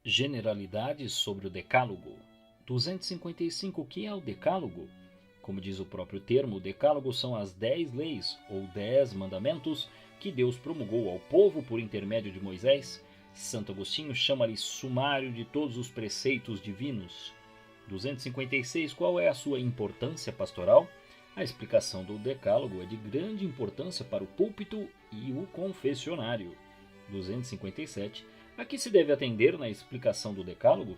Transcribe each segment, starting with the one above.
Generalidades sobre o Decálogo. 255. O que é o Decálogo? Como diz o próprio termo, o Decálogo são as 10 leis, ou 10 mandamentos, que Deus promulgou ao povo por intermédio de Moisés. Santo Agostinho chama-lhe sumário de todos os preceitos divinos. 256. Qual é a sua importância pastoral? A explicação do Decálogo é de grande importância para o púlpito e o confessionário. 257. A que se deve atender na explicação do Decálogo?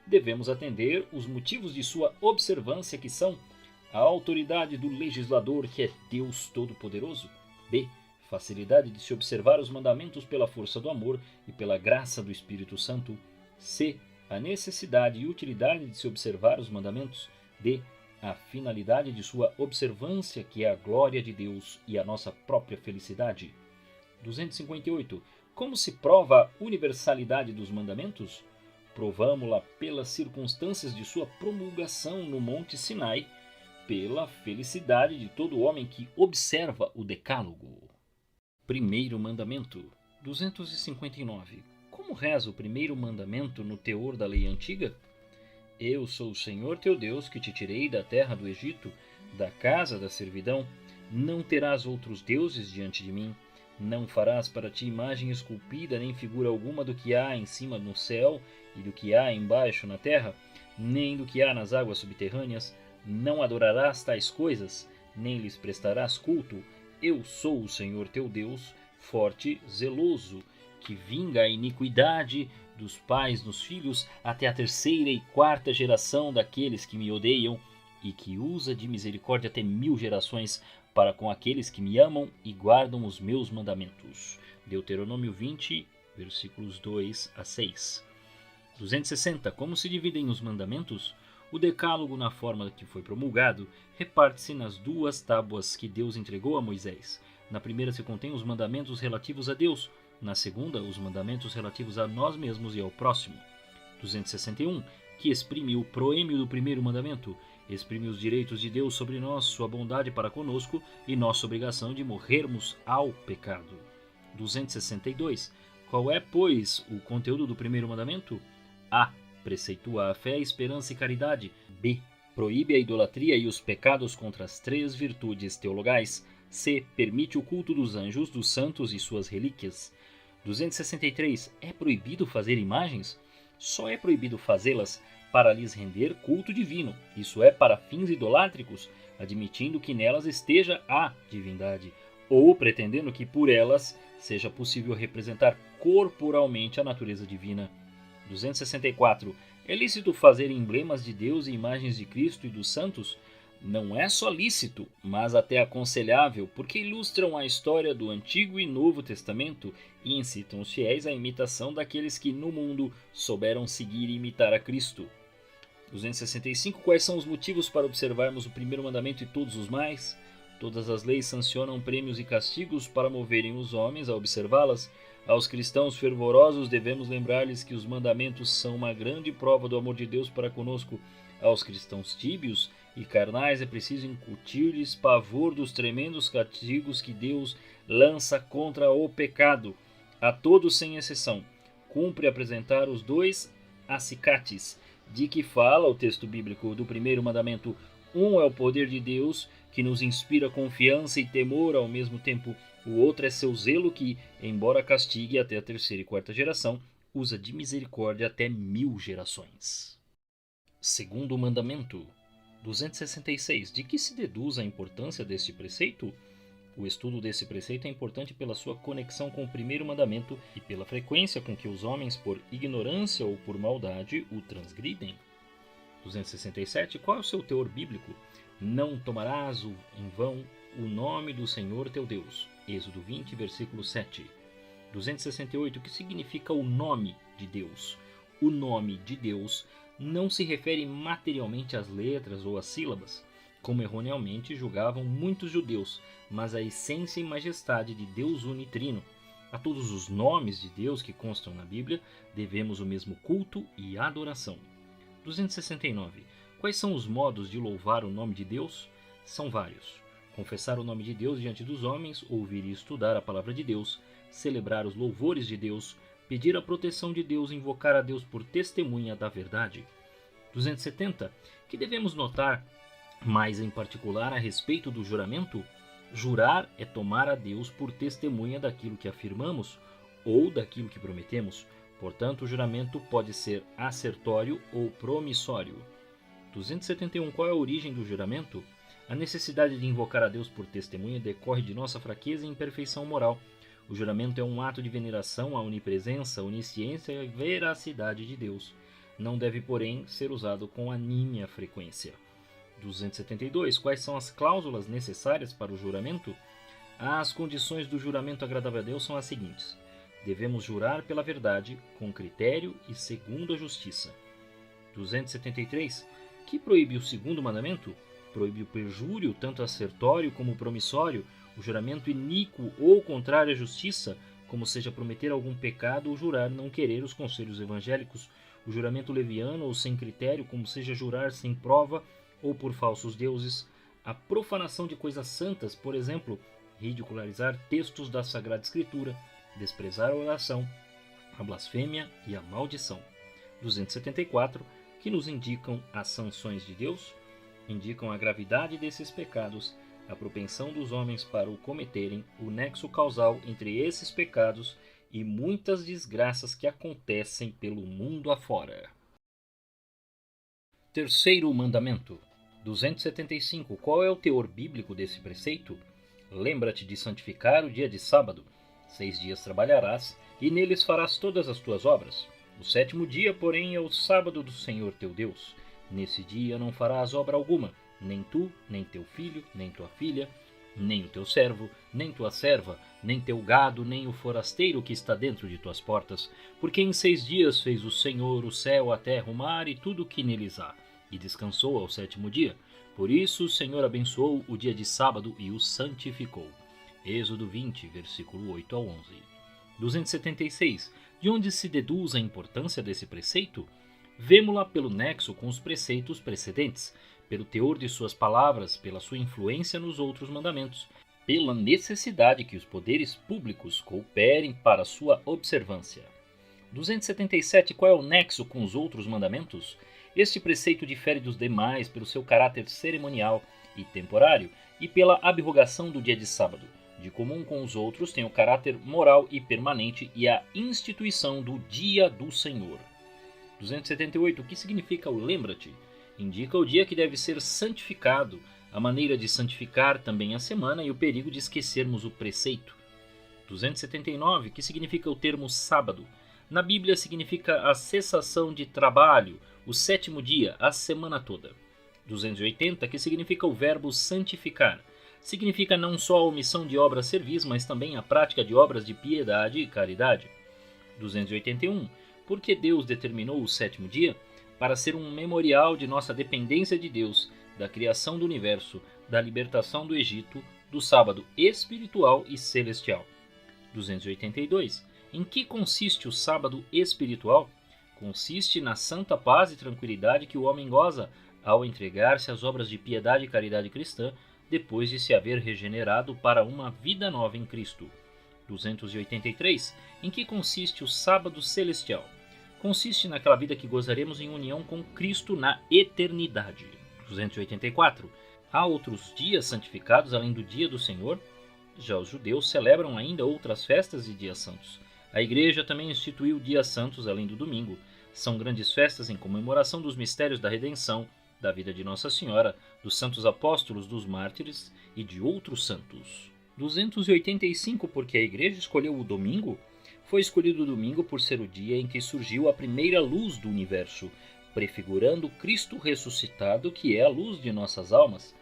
Devemos atender os motivos de sua observância, que são a autoridade do legislador, que é Deus Todo-Poderoso. B. Facilidade de se observar os mandamentos pela força do amor e pela graça do Espírito Santo. C. A necessidade e utilidade de se observar os mandamentos. D. A finalidade de sua observância, que é a glória de Deus e a nossa própria felicidade. 258. Como se prova a universalidade dos mandamentos? Provamo-la pelas circunstâncias de sua promulgação no Monte Sinai, pela felicidade de todo homem que observa o Decálogo. Primeiro mandamento. 259. Como reza o primeiro mandamento no teor da lei antiga? Eu sou o Senhor teu Deus, que te tirei da terra do Egito, da casa da servidão. Não terás outros deuses diante de mim. Não farás para ti imagem esculpida, nem figura alguma do que há em cima no céu e do que há embaixo na terra, nem do que há nas águas subterrâneas. Não adorarás tais coisas, nem lhes prestarás culto. Eu sou o Senhor teu Deus, forte, zeloso, que vinga a iniquidade dos pais nos filhos até a terceira e quarta geração daqueles que me odeiam, e que usa de misericórdia até 1000 gerações para com aqueles que me amam e guardam os meus mandamentos. Deuteronômio 20, versículos 2 a 6. 260. Como se dividem os mandamentos? O Decálogo, na forma que foi promulgado, reparte-se nas 2 tábuas que Deus entregou a Moisés. Na primeira se contém os mandamentos relativos a Deus, na segunda, os mandamentos relativos a nós mesmos e ao próximo. 261. Que exprime o proêmio do primeiro mandamento, exprime os direitos de Deus sobre nós, sua bondade para conosco e nossa obrigação de morrermos ao pecado. 262. Qual é, pois, o conteúdo do primeiro mandamento? A. Preceitua a fé, a esperança e caridade. B. Proíbe a idolatria e os pecados contra as 3 virtudes teologais. C. Permite o culto dos anjos, dos santos e suas relíquias. 263. É proibido fazer imagens? Só é proibido fazê-las para lhes render culto divino, isso é, para fins idolátricos, admitindo que nelas esteja a divindade, ou pretendendo que por elas seja possível representar corporalmente a natureza divina. 264. É lícito fazer emblemas de Deus e imagens de Cristo e dos santos? Não é só lícito, mas até aconselhável, porque ilustram a história do Antigo e Novo Testamento e incitam os fiéis à imitação daqueles que no mundo souberam seguir e imitar a Cristo. 265. Quais são os motivos para observarmos o primeiro mandamento e todos os mais? Todas as leis sancionam prêmios e castigos para moverem os homens a observá-las. Aos cristãos fervorosos devemos lembrar-lhes que os mandamentos são uma grande prova do amor de Deus para conosco. Aos cristãos tíbios e carnais é preciso incutir-lhes pavor dos tremendos castigos que Deus lança contra o pecado. A todos sem exceção, cumpre apresentar os 2 acicates de que fala o texto bíblico do primeiro mandamento. Um é o poder de Deus, que nos inspira confiança e temor ao mesmo tempo. O outro é seu zelo, que, embora castigue até a terceira e quarta geração, usa de misericórdia até 1000 gerações. Segundo mandamento. 266. De que se deduz a importância deste preceito? O estudo desse preceito é importante pela sua conexão com o primeiro mandamento e pela frequência com que os homens, por ignorância ou por maldade, o transgridem. 267. Qual é o seu teor bíblico? Não tomarás em vão o nome do Senhor teu Deus. Êxodo 20, versículo 7. 268. O que significa o nome de Deus? O nome de Deus não se refere materialmente às letras ou às sílabas, como erroneamente julgavam muitos judeus, mas à essência e majestade de Deus unitrino. A todos os nomes de Deus que constam na Bíblia devemos o mesmo culto e adoração. 269. Quais são os modos de louvar o nome de Deus? São vários. Confessar o nome de Deus diante dos homens, ouvir e estudar a palavra de Deus, celebrar os louvores de Deus, pedir a proteção de Deus e invocar a Deus por testemunha da verdade. 270. Que devemos notar mais em particular a respeito do juramento? Jurar é tomar a Deus por testemunha daquilo que afirmamos ou daquilo que prometemos. Portanto, o juramento pode ser assertório ou promissório. 271. Qual é a origem do juramento? A necessidade de invocar a Deus por testemunha decorre de nossa fraqueza e imperfeição moral. O juramento é um ato de veneração à onipresença, onisciência e veracidade de Deus. Não deve, porém, ser usado com a nímia frequência. 272. Quais são as cláusulas necessárias para o juramento? As condições do juramento agradável a Deus são as seguintes. Devemos jurar pela verdade, com critério e segundo a justiça. 273. Que proíbe o segundo mandamento? Proíbe o perjúrio, tanto assertório como promissório, o juramento iníquo ou contrário à justiça, como seja prometer algum pecado ou jurar não querer os conselhos evangélicos, o juramento leviano ou sem critério, como seja jurar sem prova ou por falsos deuses, a profanação de coisas santas, por exemplo, ridicularizar textos da Sagrada Escritura, desprezar a oração, a blasfêmia e a maldição. 274, que nos indicam as sanções de Deus, indicam a gravidade desses pecados, a propensão dos homens para o cometerem, o nexo causal entre esses pecados e muitas desgraças que acontecem pelo mundo afora. Terceiro mandamento. 275. Qual é o teor bíblico desse preceito? Lembra-te de santificar o dia de sábado. 6 dias trabalharás, e neles farás todas as tuas obras. O 7º dia, porém, é o sábado do Senhor teu Deus. Nesse dia não farás obra alguma, nem tu, nem teu filho, nem tua filha, nem o teu servo, nem tua serva, nem teu gado, nem o forasteiro que está dentro de tuas portas, porque em 6 dias fez o Senhor o céu, a terra, o mar e tudo o que neles há, e descansou ao 7º dia. Por isso o Senhor abençoou o dia de sábado e o santificou. Êxodo 20, versículo 8 a 11. 276. De onde se deduz a importância desse preceito? Vemo-la pelo nexo com os preceitos precedentes, pelo teor de suas palavras, pela sua influência nos outros mandamentos, pela necessidade que os poderes públicos cooperem para sua observância. 277. Qual é o nexo com os outros mandamentos? Este preceito difere dos demais pelo seu caráter cerimonial e temporário e pela abrogação do dia de sábado. De comum com os outros tem o caráter moral e permanente e a instituição do dia do Senhor. 278. O que significa o lembra-te? Indica o dia que deve ser santificado, a maneira de santificar também a semana e o perigo de esquecermos o preceito. 279. O que significa o termo sábado? Na Bíblia significa a cessação de trabalho, o 7º dia, a semana toda. 280. Que significa o verbo santificar? Significa não só a omissão de obras servis, mas também a prática de obras de piedade e caridade. 281. Por que Deus determinou o 7º dia? Para ser um memorial de nossa dependência de Deus, da criação do universo, da libertação do Egito, do sábado espiritual e celestial. 282. Em que consiste o sábado espiritual? Consiste na santa paz e tranquilidade que o homem goza ao entregar-se às obras de piedade e caridade cristã, depois de se haver regenerado para uma vida nova em Cristo. 283. Em que consiste o sábado celestial? Consiste naquela vida que gozaremos em união com Cristo na eternidade. 284. Há outros dias santificados além do dia do Senhor? Já os judeus celebram ainda outras festas e dias santos. A Igreja também instituiu dias santos além do domingo. São grandes festas em comemoração dos mistérios da redenção, da vida de Nossa Senhora, dos santos apóstolos, dos mártires e de outros santos. 285. Porque a Igreja escolheu o domingo? Foi escolhido o domingo por ser o dia em que surgiu a primeira luz do universo, prefigurando Cristo ressuscitado, que é a luz de nossas almas.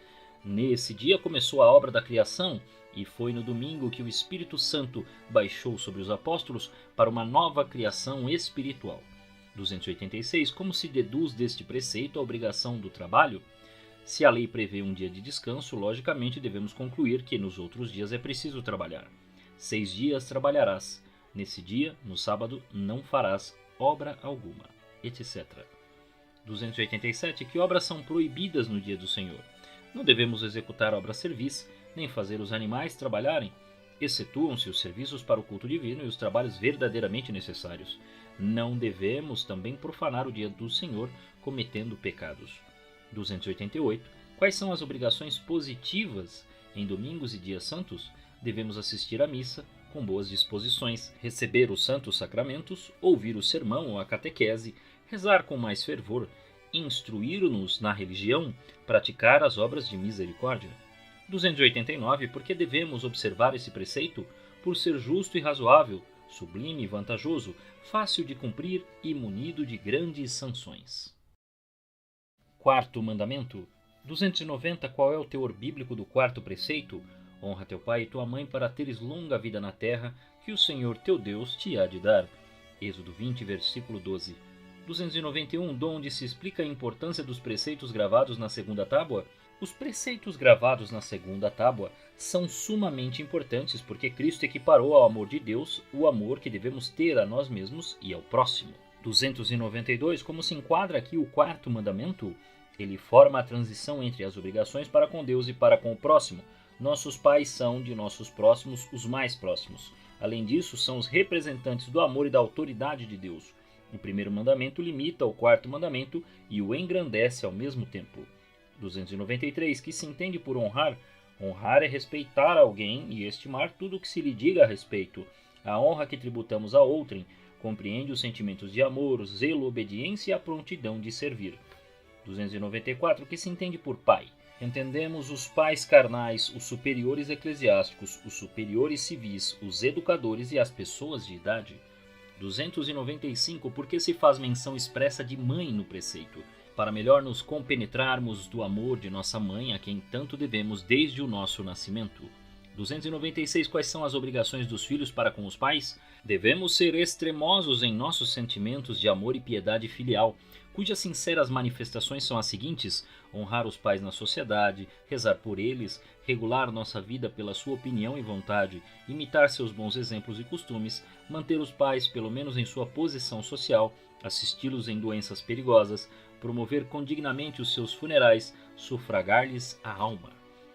Nesse dia começou a obra da criação, e foi no domingo que o Espírito Santo baixou sobre os apóstolos para uma nova criação espiritual. 286. Como se deduz deste preceito a obrigação do trabalho? Se a lei prevê um dia de descanso, logicamente devemos concluir que nos outros dias é preciso trabalhar. 6 dias trabalharás. Nesse dia, no sábado, não farás obra alguma, etc. 287. Que obras são proibidas no dia do Senhor? Não devemos executar obras servis, nem fazer os animais trabalharem. Excetuam-se os serviços para o culto divino e os trabalhos verdadeiramente necessários. Não devemos também profanar o dia do Senhor cometendo pecados. 288. Quais são as obrigações positivas em domingos e dias santos? Devemos assistir à missa com boas disposições, receber os santos sacramentos, ouvir o sermão ou a catequese, rezar com mais fervor, instruir-nos na religião, praticar as obras de misericórdia. 289. Por que devemos observar esse preceito? Por ser justo e razoável, sublime e vantajoso, fácil de cumprir e munido de grandes sanções. Quarto mandamento. 290. Qual é o teor bíblico do quarto preceito? Honra teu pai e tua mãe para teres longa vida na terra, que o Senhor teu Deus te há de dar. Êxodo 20, versículo 12. 291. Donde se explica a importância dos preceitos gravados na segunda tábua? Os preceitos gravados na segunda tábua são sumamente importantes porque Cristo equiparou ao amor de Deus o amor que devemos ter a nós mesmos e ao próximo. 292. Como se enquadra aqui o quarto mandamento? Ele forma a transição entre as obrigações para com Deus e para com o próximo. Nossos pais são, de nossos próximos, os mais próximos. Além disso, são os representantes do amor e da autoridade de Deus. O primeiro mandamento limita o quarto mandamento e o engrandece ao mesmo tempo. 293. Que se entende por honrar? Honrar é respeitar alguém e estimar tudo o que se lhe diga a respeito. A honra que tributamos a outrem compreende os sentimentos de amor, zelo, obediência e a prontidão de servir. 294. Que se entende por pai? Entendemos os pais carnais, os superiores eclesiásticos, os superiores civis, os educadores e as pessoas de idade. 295. Por que se faz menção expressa de mãe no preceito? Para melhor nos compenetrarmos do amor de nossa mãe, a quem tanto devemos desde o nosso nascimento. 296. Quais são as obrigações dos filhos para com os pais? Devemos ser extremosos em nossos sentimentos de amor e piedade filial, cujas sinceras manifestações são as seguintes: honrar os pais na sociedade, rezar por eles, regular nossa vida pela sua opinião e vontade, imitar seus bons exemplos e costumes, manter os pais pelo menos em sua posição social, assisti-los em doenças perigosas, promover condignamente os seus funerais, sufragar-lhes a alma.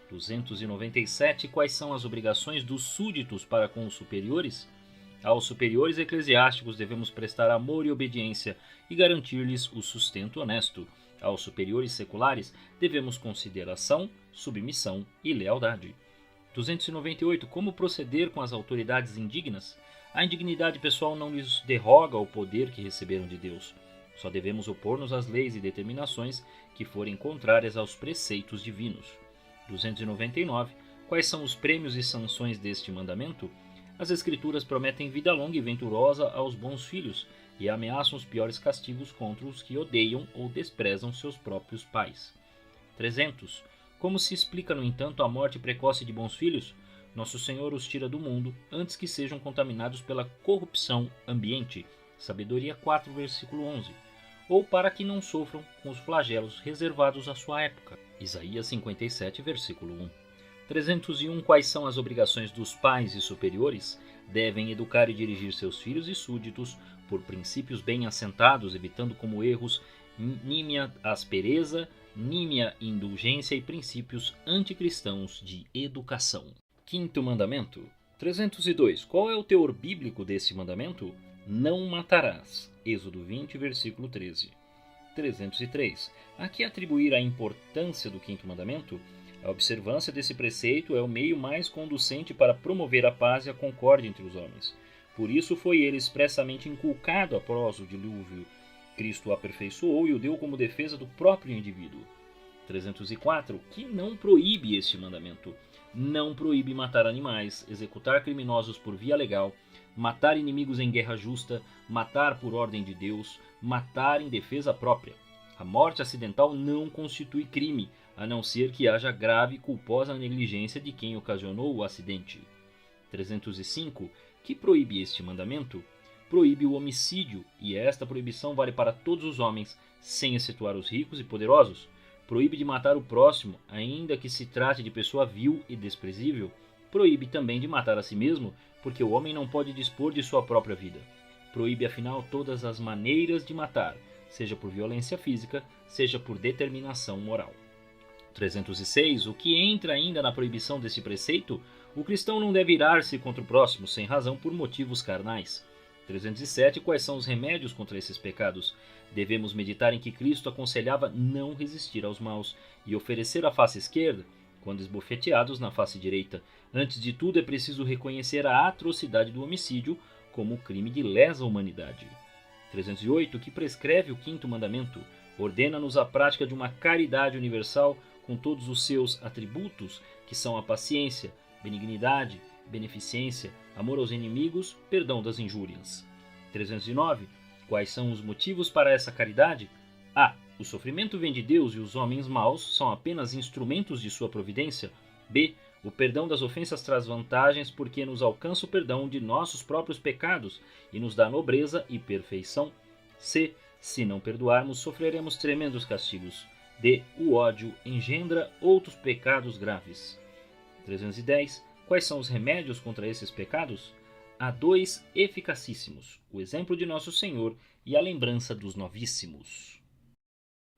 297. Quais são as obrigações dos súditos para com os superiores? Aos superiores eclesiásticos devemos prestar amor e obediência e garantir-lhes o sustento honesto. Aos superiores seculares devemos consideração, submissão e lealdade. 298. Como proceder com as autoridades indignas? A indignidade pessoal não lhes derroga o poder que receberam de Deus. Só devemos opor-nos às leis e determinações que forem contrárias aos preceitos divinos. 299. Quais são os prêmios e sanções deste mandamento? As Escrituras prometem vida longa e venturosa aos bons filhos e ameaçam os piores castigos contra os que odeiam ou desprezam seus próprios pais. 300. Como se explica, no entanto, a morte precoce de bons filhos? Nosso Senhor os tira do mundo antes que sejam contaminados pela corrupção ambiente. Sabedoria 4, versículo 11. Ou para que não sofram com os flagelos reservados à sua época. Isaías 57, versículo 1. 301. Quais são as obrigações dos pais e superiores? Devem educar e dirigir seus filhos e súditos por princípios bem assentados, evitando como erros nímia aspereza, nímia indulgência e princípios anticristãos de educação. Quinto mandamento. 302. Qual é o teor bíblico desse mandamento? Não matarás. Êxodo 20, versículo 13. 303. A que atribuir a importância do quinto mandamento? A observância desse preceito é o meio mais conducente para promover a paz e a concórdia entre os homens. Por isso foi ele expressamente inculcado após o dilúvio. Cristo o aperfeiçoou e o deu como defesa do próprio indivíduo. 304. Que não proíbe este mandamento? Não proíbe matar animais, executar criminosos por via legal, matar inimigos em guerra justa, matar por ordem de Deus, matar em defesa própria. A morte acidental não constitui crime, a não ser que haja grave e culposa negligência de quem ocasionou o acidente. 305. Que proíbe este mandamento? Proíbe o homicídio, e esta proibição vale para todos os homens, sem excetuar os ricos e poderosos. Proíbe de matar o próximo, ainda que se trate de pessoa vil e desprezível. Proíbe também de matar a si mesmo, porque o homem não pode dispor de sua própria vida. Proíbe, afinal, todas as maneiras de matar, seja por violência física, seja por determinação moral. 306. O que entra ainda na proibição desse preceito? O cristão não deve irar-se contra o próximo sem razão por motivos carnais. 307. Quais são os remédios contra esses pecados? Devemos meditar em que Cristo aconselhava não resistir aos maus e oferecer a face esquerda quando esbofeteados na face direita. Antes de tudo, é preciso reconhecer a atrocidade do homicídio como crime de lesa humanidade. 308. Que prescreve o quinto mandamento? Ordena-nos a prática de uma caridade universal com todos os seus atributos, que são a paciência, benignidade, beneficência, amor aos inimigos, perdão das injúrias. 309. Quais são os motivos para essa caridade? A. O sofrimento vem de Deus e os homens maus são apenas instrumentos de sua providência. B. O perdão das ofensas traz vantagens porque nos alcança o perdão de nossos próprios pecados e nos dá nobreza e perfeição. C. Se não perdoarmos, sofreremos tremendos castigos. D. O ódio engendra outros pecados graves. 310. Quais são os remédios contra esses pecados? Há dois eficacíssimos: o exemplo de nosso Senhor e a lembrança dos novíssimos.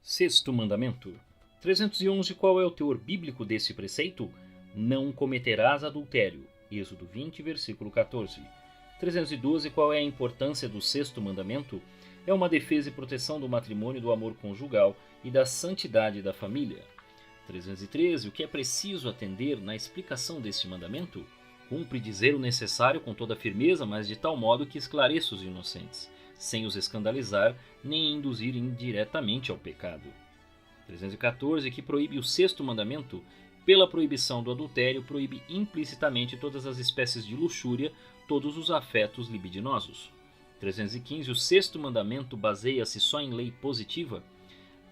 Sexto mandamento. 311. Qual é o teor bíblico desse preceito? Não cometerás adultério. Êxodo 20, versículo 14. 312. Qual é a importância do sexto mandamento? É uma defesa e proteção do matrimônio, do amor conjugal e da santidade da família. 313. O que é preciso atender na explicação deste mandamento? Cumpre dizer o necessário com toda firmeza, mas de tal modo que esclareça os inocentes, sem os escandalizar nem induzir indiretamente ao pecado. 314. Que proíbe o sexto mandamento? Pela proibição do adultério, proíbe implicitamente todas as espécies de luxúria, todos os afetos libidinosos. 315. O sexto mandamento baseia-se só em lei positiva?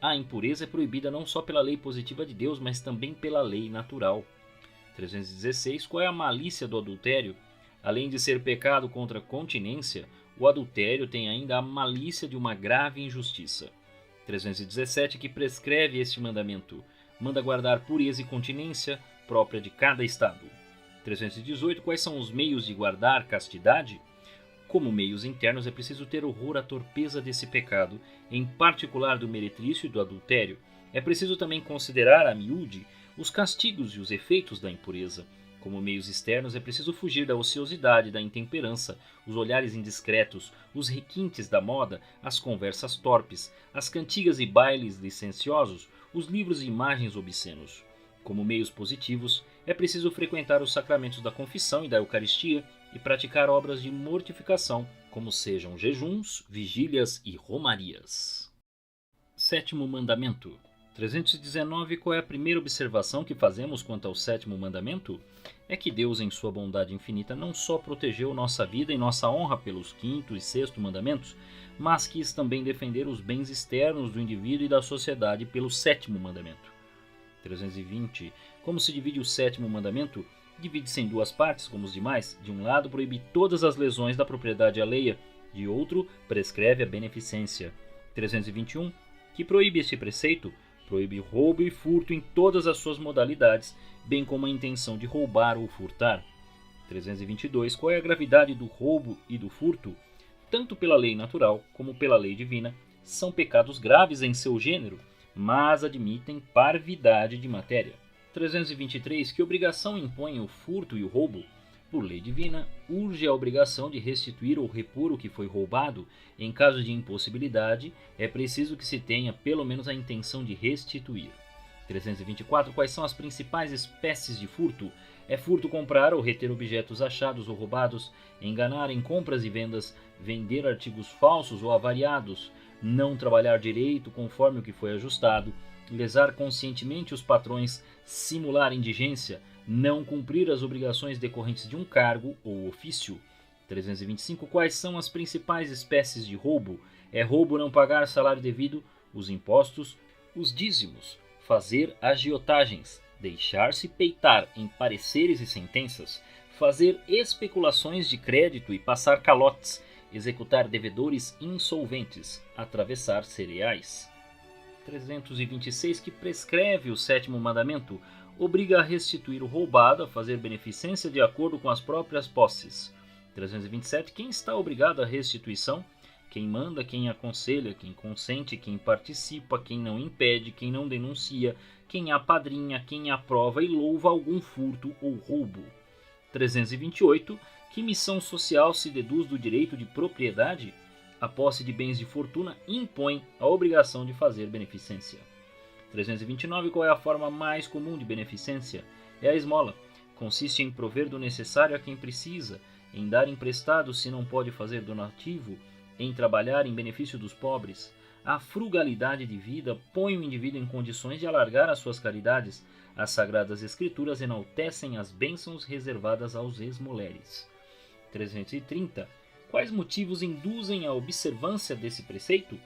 A impureza é proibida não só pela lei positiva de Deus, mas também pela lei natural. 316. Qual é a malícia do adultério? Além de ser pecado contra a continência, o adultério tem ainda a malícia de uma grave injustiça. 317. Que prescreve este mandamento? Manda guardar pureza e continência própria de cada estado. 318. Quais são os meios de guardar castidade? Como meios internos, é preciso ter horror à torpeza desse pecado, em particular do meretrício e do adultério. É preciso também considerar a miúde os castigos e os efeitos da impureza. Como meios externos, é preciso fugir da ociosidade, da intemperança, os olhares indiscretos, os requintes da moda, as conversas torpes, as cantigas e bailes licenciosos, os livros e imagens obscenos. Como meios positivos, é preciso frequentar os sacramentos da confissão e da Eucaristia e praticar obras de mortificação, como sejam jejuns, vigílias e romarias. Sétimo mandamento. 319. Qual é a primeira observação que fazemos quanto ao sétimo mandamento? É que Deus, em sua bondade infinita, não só protegeu nossa vida e nossa honra pelos quinto e sexto mandamentos, mas quis também defender os bens externos do indivíduo e da sociedade pelo sétimo mandamento. 320. Como se divide o sétimo mandamento? Divide-se em duas partes, como os demais. De um lado, proíbe todas as lesões da propriedade alheia. De outro, prescreve a beneficência. 321. Que proíbe este preceito? Proíbe roubo e furto em todas as suas modalidades, bem como a intenção de roubar ou furtar. 322. Qual é a gravidade do roubo e do furto? Tanto pela lei natural como pela lei divina, são pecados graves em seu gênero, mas admitem parvidade de matéria. 323. Que obrigação impõe o furto e o roubo? Por lei divina, urge a obrigação de restituir ou repor o que foi roubado. Em caso de impossibilidade, é preciso que se tenha pelo menos a intenção de restituir. 324. Quais são as principais espécies de furto? É furto comprar ou reter objetos achados ou roubados, enganar em compras e vendas, vender artigos falsos ou avariados, não trabalhar direito conforme o que foi ajustado, lesar conscientemente os patrões, simular indigência, não cumprir as obrigações decorrentes de um cargo ou ofício. 325. Quais são as principais espécies de roubo? É roubo não pagar salário devido, os impostos, os dízimos, fazer agiotagens, deixar-se peitar em pareceres e sentenças, fazer especulações de crédito e passar calotes, executar devedores insolventes, atravessar cereais. 326. Que prescreve o sétimo mandamento? Obriga a restituir o roubado, a fazer beneficência de acordo com as próprias posses. 327. Quem está obrigado à restituição? quem manda, quem aconselha, quem consente, quem participa, quem não impede, quem não denuncia, quem apadrinha, quem aprova e louva algum furto ou roubo. 328. Que missão social se deduz do direito de propriedade? A posse de bens de fortuna impõe a obrigação de fazer beneficência. 329. Qual é a forma mais comum de beneficência? É a esmola. Consiste em prover do necessário a quem precisa, em dar emprestado se não pode fazer donativo, em trabalhar em benefício dos pobres. A frugalidade de vida põe o indivíduo em condições de alargar as suas caridades. As Sagradas Escrituras enaltecem as bênçãos reservadas aos esmoleres. 330. Quais motivos induzem a observância desse preceito?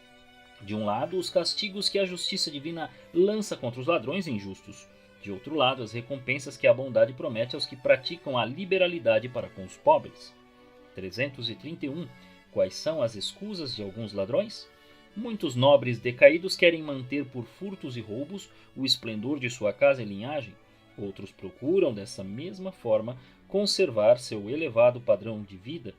De um lado, os castigos que a justiça divina lança contra os ladrões injustos. De outro lado, as recompensas que a bondade promete aos que praticam a liberalidade para com os pobres. 331. Quais são as escusas de alguns ladrões? Muitos nobres decaídos querem manter por furtos e roubos o esplendor de sua casa e linhagem. Outros procuram, dessa mesma forma, conservar seu elevado padrão de vida.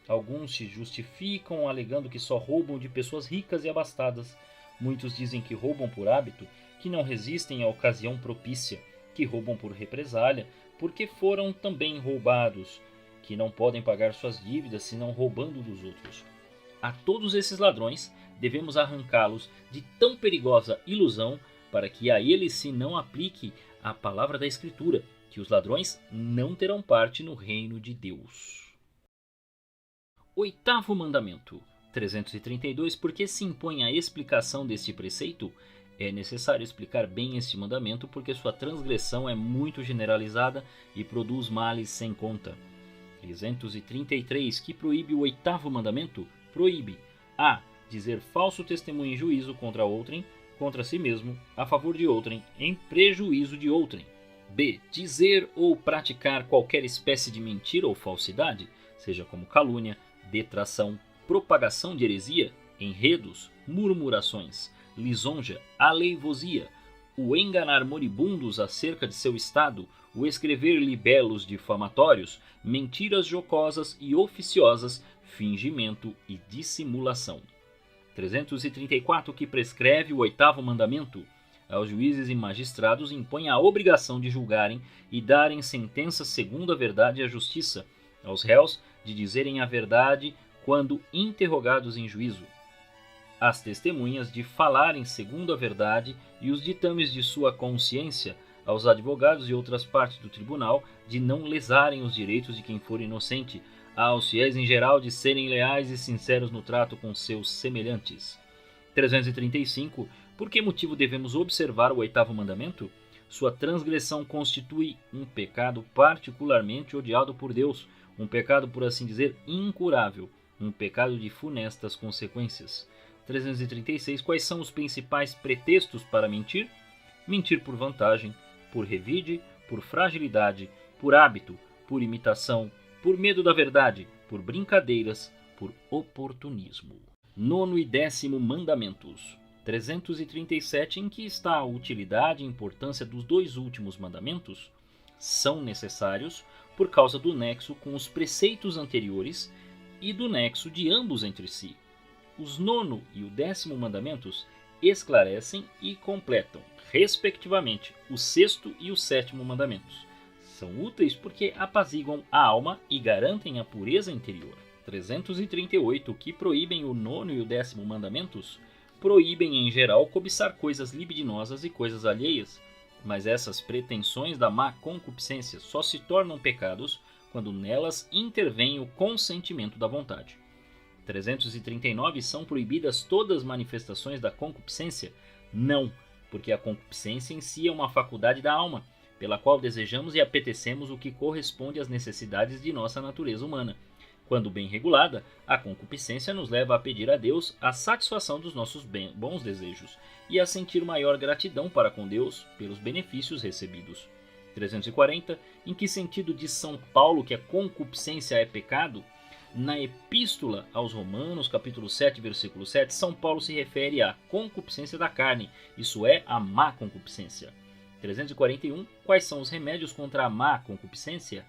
Alguns se justificam alegando que só roubam de pessoas ricas e abastadas. Muitos dizem que roubam por hábito, que não resistem à ocasião propícia, que roubam por represália, porque foram também roubados, que não podem pagar suas dívidas senão roubando dos outros. A todos esses ladrões devemos arrancá-los de tão perigosa ilusão para que a eles se não aplique a palavra da Escritura, que os ladrões não terão parte no reino de Deus. Oitavo mandamento. 332. Por que se impõe a explicação deste preceito? É necessário explicar bem este mandamento porque sua transgressão é muito generalizada e produz males sem conta. 333. Que proíbe o oitavo mandamento? Proíbe a. Dizer falso testemunho em juízo contra outrem, contra si mesmo, a favor de outrem, em prejuízo de outrem. B. Dizer ou praticar qualquer espécie de mentira ou falsidade, seja como calúnia, detração, propagação de heresia, enredos, murmurações, lisonja, aleivosia, o enganar moribundos acerca de seu estado, o escrever libelos difamatórios, mentiras jocosas e oficiosas, fingimento e dissimulação. 334. Que prescreve o oitavo mandamento? Aos juízes e magistrados impõe a obrigação de julgarem e darem sentença segundo a verdade e a justiça, aos réus de dizerem a verdade quando interrogados em juízo, às testemunhas de falarem segundo a verdade e os ditames de sua consciência, aos advogados e outras partes do tribunal de não lesarem os direitos de quem for inocente, aos fiéis em geral de serem leais e sinceros no trato com seus semelhantes. 335. Por que motivo devemos observar o oitavo mandamento? Sua transgressão constitui um pecado particularmente odiado por Deus, um pecado, por assim dizer, incurável, um pecado de funestas consequências. 336. Quais são os principais pretextos para mentir? Mentir por vantagem, por revide, por fragilidade, por hábito, por imitação, por medo da verdade, por brincadeiras, por oportunismo. Nono e décimo mandamentos. 337. Em que está a utilidade e importância dos dois últimos mandamentos? São necessários por causa do nexo com os preceitos anteriores e do nexo de ambos entre si. Os nono e o décimo mandamentos esclarecem e completam, respectivamente, o sexto e o sétimo mandamentos. São úteis porque apaziguam a alma e garantem a pureza interior. 338. Que proíbem o nono e o décimo mandamentos? Proíbem em geral cobiçar coisas libidinosas e coisas alheias, mas essas pretensões da má concupiscência só se tornam pecados quando nelas intervém o consentimento da vontade. 339. São proibidas todas as manifestações da concupiscência? Não, porque a concupiscência em si é uma faculdade da alma, pela qual desejamos e apetecemos o que corresponde às necessidades de nossa natureza humana. Quando bem regulada, a concupiscência nos leva a pedir a Deus a satisfação dos nossos bons desejos e a sentir maior gratidão para com Deus pelos benefícios recebidos. 340. Em que sentido diz São Paulo que a concupiscência é pecado? Na Epístola aos Romanos, capítulo 7, versículo 7, São Paulo se refere à concupiscência da carne, isso é, a má concupiscência. 341. Quais são os remédios contra a má concupiscência?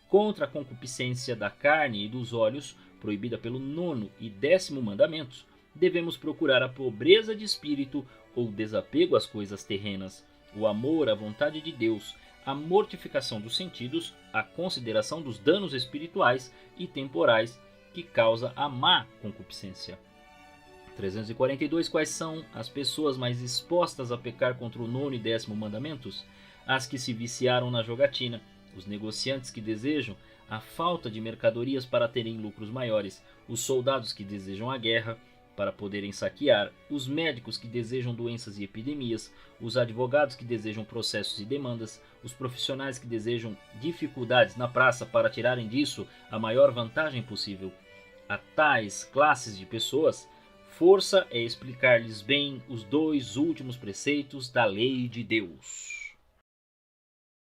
Contra a concupiscência da carne e dos olhos, proibida pelo 9º e 10º mandamentos, devemos procurar a pobreza de espírito ou desapego às coisas terrenas, o amor à vontade de Deus, a mortificação dos sentidos, a consideração dos danos espirituais e temporais que causa a má concupiscência. 342. Quais são as pessoas mais expostas a pecar contra o 9º e 10º mandamentos? As que se viciaram na jogatina, os negociantes que desejam a falta de mercadorias para terem lucros maiores, os soldados que desejam a guerra para poderem saquear, os médicos que desejam doenças e epidemias, os advogados que desejam processos e demandas, os profissionais que desejam dificuldades na praça para tirarem disso a maior vantagem possível. A tais classes de pessoas, força é explicar-lhes bem os 2 últimos preceitos da lei de Deus.